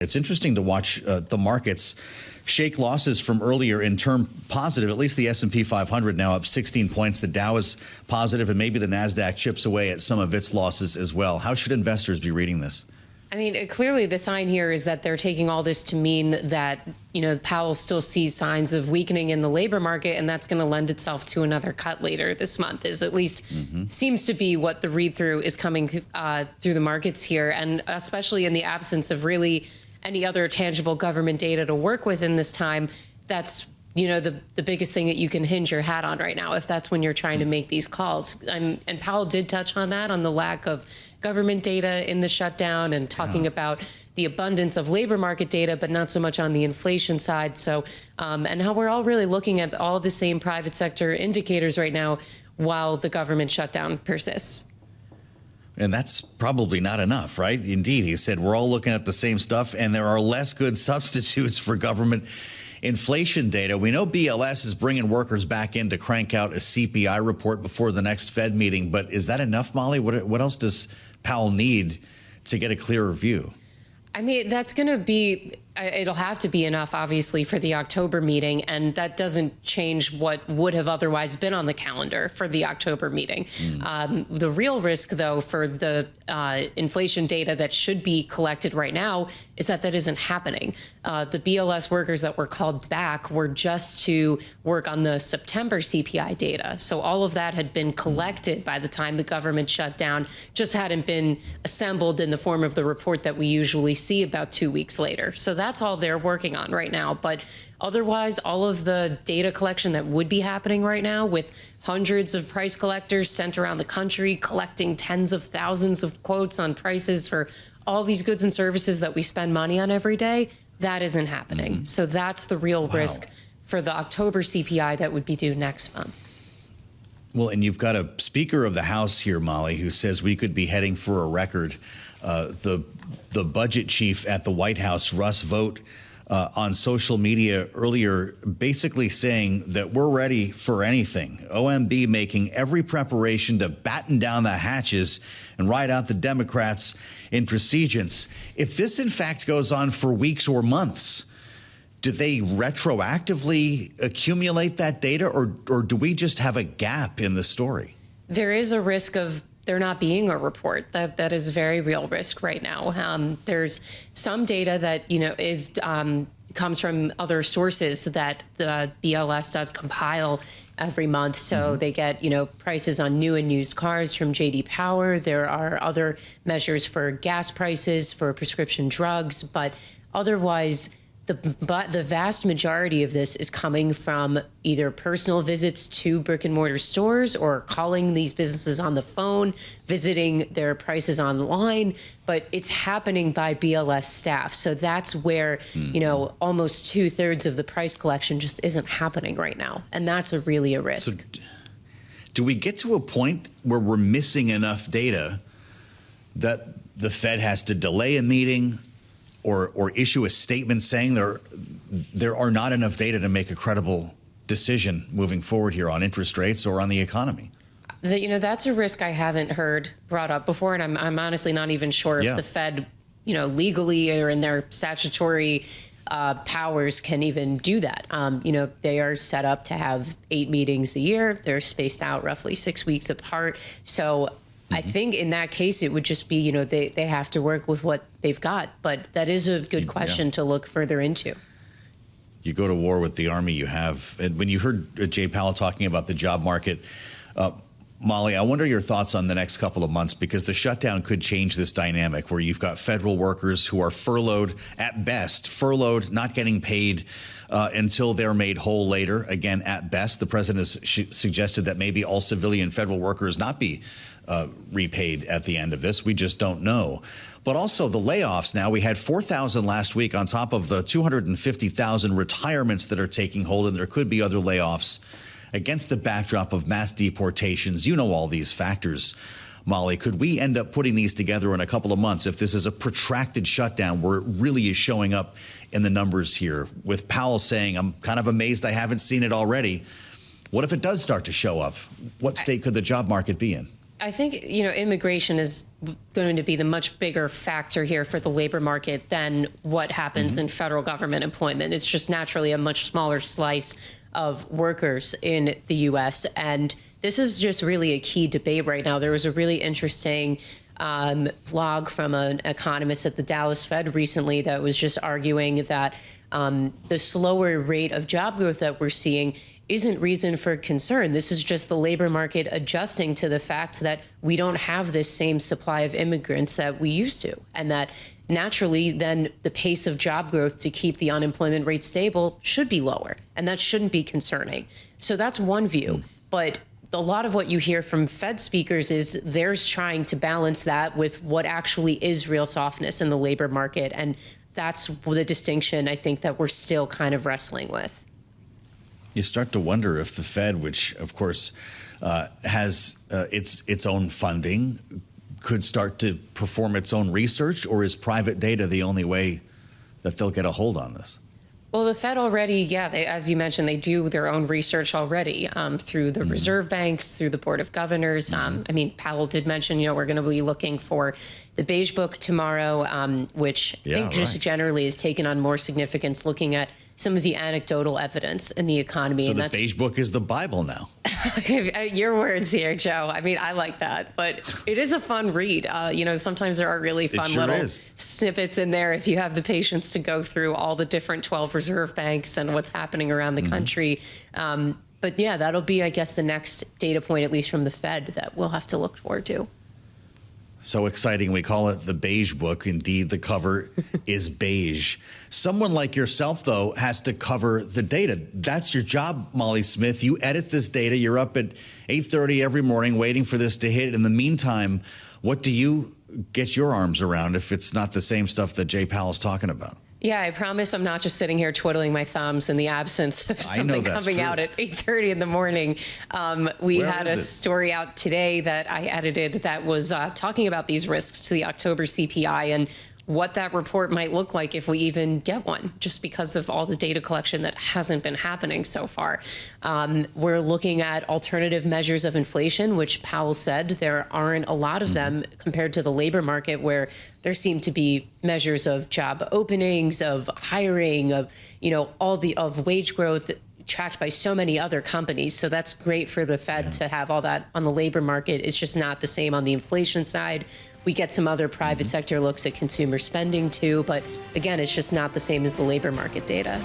It's interesting to watch the markets shake losses from earlier and turn positive. At least the S&P 500 now up 16 points. The Dow is positive, and maybe the NASDAQ chips away at some of its losses as well. How should investors be reading this? I mean, clearly the sign here is that they're taking all this to mean that, Powell still sees signs of weakening in the labor market, and that's going to lend itself to another cut later this month, is at least seems to be what the read-through is coming through the markets here, and especially in the absence of really any other tangible government data to work with in this time. That's the biggest thing that you can hinge your hat on right now, if that's when you're trying to make these calls. And Powell did touch on that, on the lack of government data in the shutdown, and talking about the abundance of labor market data, but not so much on the inflation side. So, and how we're all really looking at all the same private sector indicators right now while the government shutdown persists. And that's probably not enough, right? Indeed, he said we're all looking at the same stuff, and there are less good substitutes for government inflation data. We know BLS is bringing workers back in to crank out a CPI report before the next Fed meeting. But is that enough, Molly? What else does Powell need to get a clearer view? I mean, that's going to be, it'll have to be enough, obviously, for the October meeting. And that doesn't change what would have otherwise been on the calendar for the October meeting. The real risk, though, for the inflation data that should be collected right now is that isn't happening. The BLS workers that were called back were just to work on the September CPI data. So all of that had been collected by the time the government shut down, just hadn't been assembled in the form of the report that we usually see about 2 weeks later. So that's all they're working on right now. But otherwise, all of the data collection that would be happening right now, with hundreds of price collectors sent around the country collecting tens of thousands of quotes on prices for all these goods and services that we spend money on every day, that isn't happening. So that's the real risk for the October CPI that would be due next month. Well, and you've got a Speaker of the House here, Molly, who says we could be heading for a record. The budget chief at the White House, Russ Vought, on social media earlier, basically saying that we're ready for anything. OMB making every preparation to batten down the hatches and ride out the Democrats' intransigence. If this, in fact, goes on for weeks or months, do they retroactively accumulate that data, or do we just have a gap in the story? There is a risk of there not being a report. That is a very real risk right now. There's some data that is comes from other sources that the BLS does compile every month. So they get prices on new and used cars from J.D. Power. There are other measures for gas prices, for prescription drugs, but otherwise, the vast majority of this is coming from either personal visits to brick and mortar stores, or calling these businesses on the phone, visiting their prices online. But it's happening by BLS staff. So that's where, almost 2/3 of the price collection just isn't happening right now. And that's really a risk. So do we get to a point where we're missing enough data that the Fed has to delay a meeting, or issue a statement saying there are not enough data to make a credible decision moving forward here on interest rates or on the economy? That's a risk I haven't heard brought up before, and I'm honestly not even sure if the Fed, legally or in their statutory powers can even do that. They are set up to have 8 meetings a year. They're spaced out roughly 6 weeks apart. So I think in that case, it would just be, they have to work with what they've got. But that is a good question to look further into. You go to war with the army you have. And when you heard Jay Powell talking about the job market, Molly, I wonder your thoughts on the next couple of months, because the shutdown could change this dynamic where you've got federal workers who are furloughed at best, not getting paid until they're made whole later. Again, at best, the president has suggested that maybe all civilian federal workers not be repaid at the end of this. We just don't know. But also the layoffs now. We had 4,000 last week on top of the 250,000 retirements that are taking hold, and there could be other layoffs against the backdrop of mass deportations. All these factors, Molly. Could we end up putting these together in a couple of months if this is a protracted shutdown where it really is showing up in the numbers here, with Powell saying, I'm kind of amazed I haven't seen it already? What if it does start to show up? What state could the job market be in? I think, immigration is going to be the much bigger factor here for the labor market than what happens in federal government employment. It's just naturally a much smaller slice of workers in the U.S. And this is just really a key debate right now. There was a really interesting blog from an economist at the Dallas Fed recently that was just arguing that the slower rate of job growth that we're seeing isn't reason for concern. This is just the labor market adjusting to the fact that we don't have this same supply of immigrants that we used to, and that naturally then the pace of job growth to keep the unemployment rate stable should be lower, and that shouldn't be concerning. So that's one view. But a lot of what you hear from Fed speakers is they're trying to balance that with what actually is real softness in the labor market, and that's the distinction I think that we're still kind of wrestling with. You start to wonder if the Fed, which of course has its own funding, could start to perform its own research, or is private data the only way that they'll get a hold on this? Well, the Fed already, as you mentioned, they do their own research already through the reserve banks, through the Board of Governors. Powell did mention, we're going to be looking for the Beige Book tomorrow, which I think just generally has taken on more significance, looking at some of the anecdotal evidence in the economy. So the Beige Book is the Bible now. Your words here, Joe. I like that, but it is a fun read. Sometimes there are really fun little snippets in there if you have the patience to go through all the different 12 reserve banks and what's happening around the country. But yeah, that'll be, I guess, the next data point, at least from the Fed, that we'll have to look forward to. So exciting. We call it the Beige Book. Indeed, the cover is beige. Someone like yourself, though, has to cover the data. That's your job, Molly Smith. You edit this data. You're up at 8:30 every morning waiting for this to hit. In the meantime, what do you get your arms around if it's not the same stuff that Jay Powell's talking about? Yeah, I promise I'm not just sitting here twiddling my thumbs in the absence of something coming out at 8:30 in the morning. We had a story out today that I edited that was talking about these risks to the October CPI and what that report might look like if we even get one, just because of all the data collection that hasn't been happening so far. We're looking at alternative measures of inflation, which Powell said there aren't a lot of them compared to the labor market, where there seem to be measures of job openings, of hiring, of, of wage growth tracked by so many other companies. So that's great for the Fed to have all that on the labor market. It's just not the same on the inflation side. We get some other private sector looks at consumer spending too, but again, it's just not the same as the labor market data.